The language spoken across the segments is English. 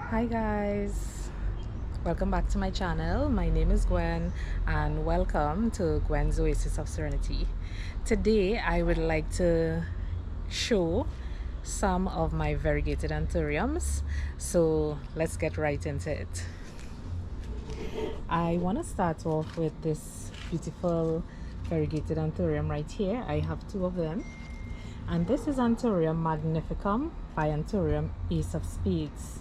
Hi guys, welcome back to my channel. My name is Gwen and welcome to Gwen's Oasis of Serenity. Today I would like to show some of my variegated anthuriums, so let's get right into it. I want to start off with this beautiful variegated anthurium right here. I have two of them, and this is Anthurium magnificum by Anthurium Ace of Spades.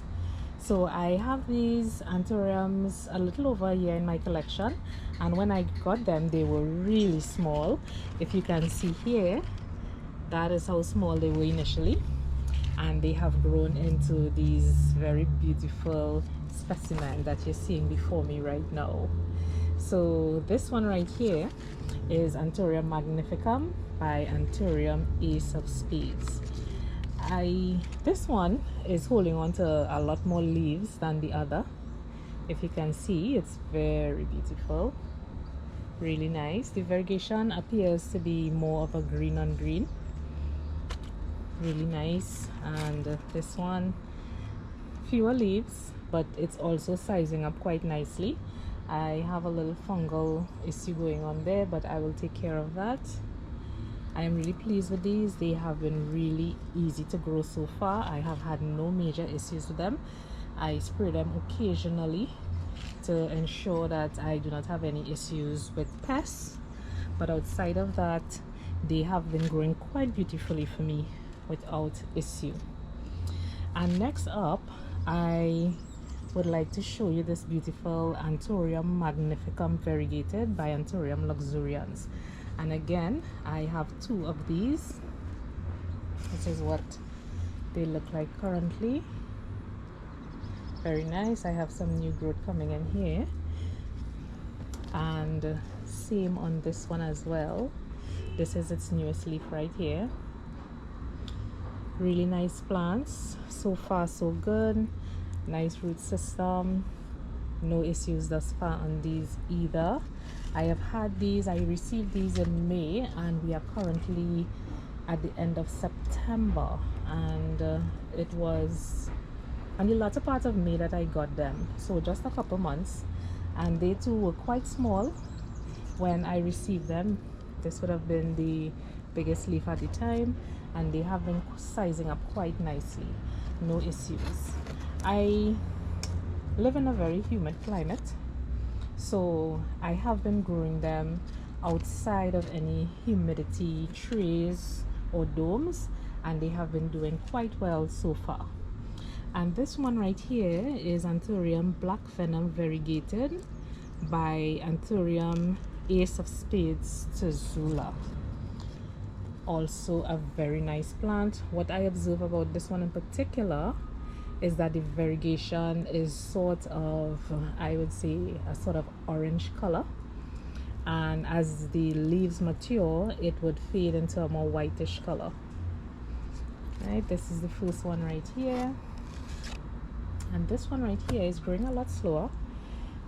So I have these anthuriums a little over a year in my collection, and when I got them they were really small. If you can see here, that is how small they were initially, and they have grown into these very beautiful specimens that you're seeing before me right now. So this one right here is Anthurium magnificum by Anthurium Ace of Spades. This one is holding on to a lot more leaves than the other. If you can see, it's very beautiful, really nice. The variegation appears to be more of a green on green, really nice. And this one, fewer leaves, but it's also sizing up quite nicely. I have a little fungal issue going on there, but I will take care of that. I am really pleased with these. They have been really easy to grow so far. I have had no major issues with them. I spray them occasionally to ensure that I do not have any issues with pests, but outside of that they have been growing quite beautifully for me without issue. And next up, I would like to show you this beautiful Anthurium magnificum variegated by Anthurium luxurians. And again, I have two of these. This is what they look like currently. Very nice. I have some new growth coming in here, and same on this one as well. This is its newest leaf right here. Really nice plants. So far so good. Nice root system. No issues thus far on these either. I have had these, I received these in May, and we are currently at the end of September, and it was on the latter part of May that I got them, so just a couple months, and they too were quite small when I received them. This would have been the biggest leaf at the time, and they have been sizing up quite nicely. No issues. I live in a very humid climate, so I have been growing them outside of any humidity trays or domes, and they have been doing quite well so far. And this one right here is Anthurium black venom variegated by Anthurium Ace of Spades Tazula. Also a very nice plant. What I observe about this one in particular is that the variegation is sort of, I would say, a sort of orange color, and as the leaves mature it would fade into a more whitish color. Right, this is the first one right here, and this one right here is growing a lot slower.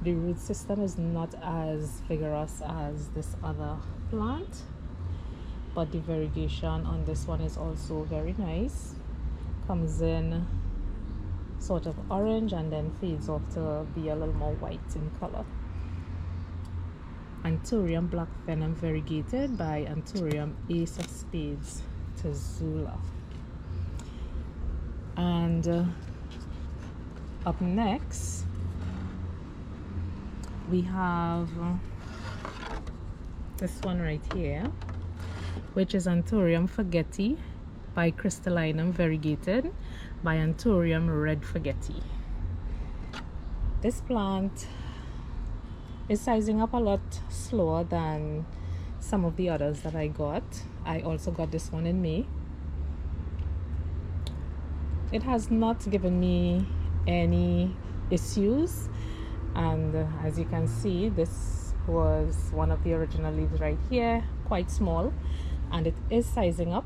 The root system is not as vigorous as this other plant, but the variegation on this one is also very nice. Comes in sort of orange and then fades off to be a little more white in color. Anthurium black venom variegated by Anthurium Ace of Spades Tazula. And up next we have this one right here, which is Anthurium forgeti by crystallinum variegated by Anthurium red forgeti. This plant is sizing up a lot slower than some of the others that I got. I also got this one in May. It has not given me any issues, and as you can see, this was one of the original leaves right here, quite small, and it is sizing up.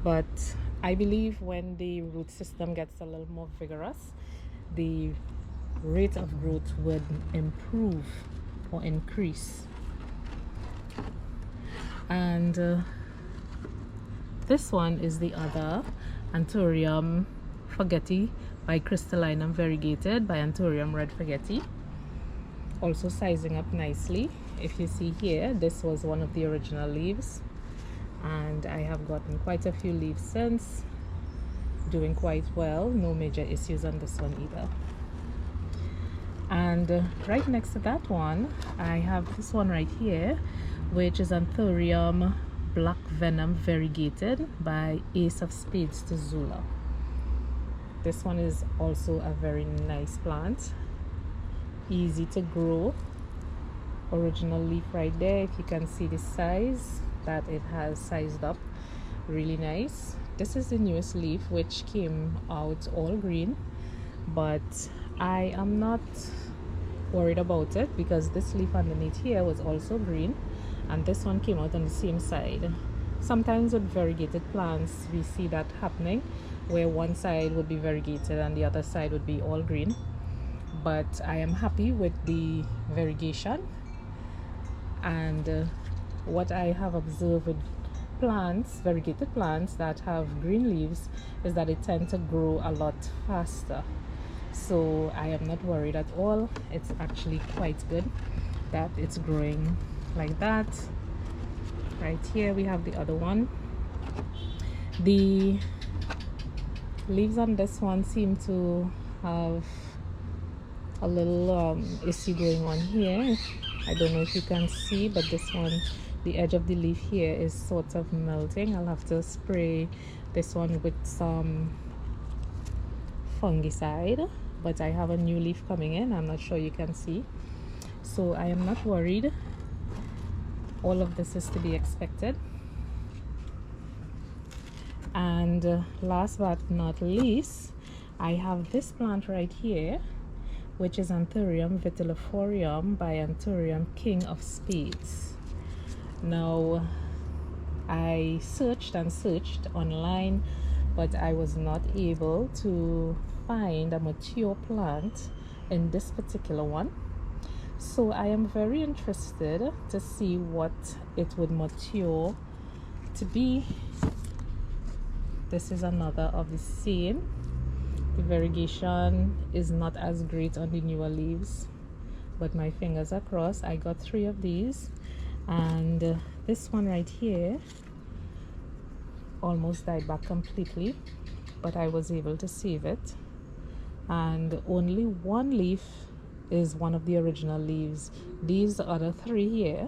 But I believe when the root system gets a little more vigorous, the rate of growth would improve or increase. And this one is the other Anthurium forgeti by crystalline and variegated by Anthurium red forgetti. Also sizing up nicely. If you see here, this was one of the original leaves, and I have gotten quite a few leaves since, doing quite well. No major issues on this one either. And right next to that one, I have this one right here, which is Anthurium black venom variegated by Ace of Spades to Zula. This one is also a very nice plant, easy to grow. Original leaf right there. If you can see the size that it has sized up, really nice. This is the newest leaf, which came out all green, but I am not worried about it because this leaf underneath here was also green, and this one came out on the same side. Sometimes with variegated plants we see that happening, where one side would be variegated and the other side would be all green, but I am happy with the variegation. And what I have observed with plants, variegated plants that have green leaves, is that they tend to grow a lot faster. So I am not worried at all. It's actually quite good that it's growing like that. Right here we have the other one. The leaves on this one seem to have a little issue going on here. I don't know if you can see, but this one, the edge of the leaf here is sort of melting. I'll have to spray this one with some fungicide, but I have a new leaf coming in. I'm not sure you can see, so I am not worried. All of this is to be expected. And last but not least, I have this plant right here, which is Anthurium vitellifolium by Anthurium King of Spades. Now, I searched and searched online, but I was not able to find a mature plant in this particular one. So I am very interested to see what it would mature to be. This is another of the same. The variegation is not as great on the newer leaves, but my fingers are crossed. I got 3 of these, and this one right here almost died back completely, but I was able to save it. And only 1 leaf is one of the original leaves. These other 3 here,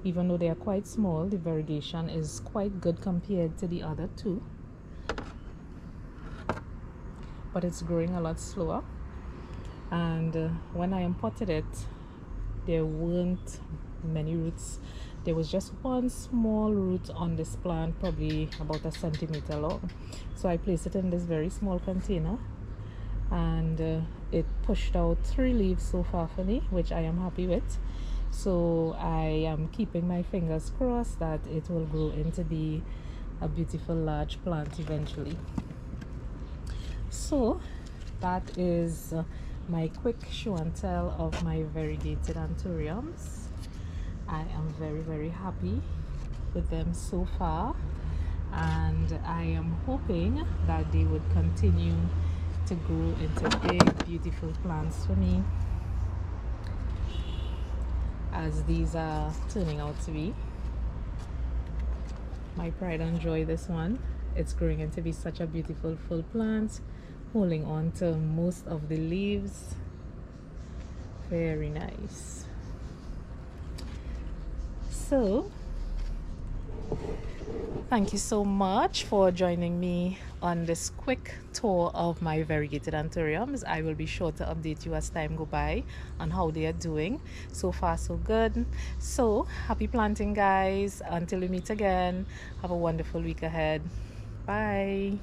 even though they are quite small, the variegation is quite good compared to the other 2. But it's growing a lot slower, and when I potted it, there weren't many roots. There was just 1 small root on this plant, probably about a centimeter long. So I placed it in this very small container, and it pushed out 3 leaves so far for me, which I am happy with. So I am keeping my fingers crossed that it will grow into be a beautiful large plant eventually. So that is my quick show and tell of my variegated anthuriums. I am very happy with them so far, and I am hoping that they would continue to grow into big beautiful plants for me, as these are turning out to be. My pride and joy, this one. It's growing into be such a beautiful full plant, holding on to most of the leaves. Very nice. So thank you so much for joining me on this quick tour of my variegated anthuriums. I will be sure to update you as time go by on how they are doing. So far so good. So happy planting, guys. Until we meet again, have a wonderful week ahead. Bye.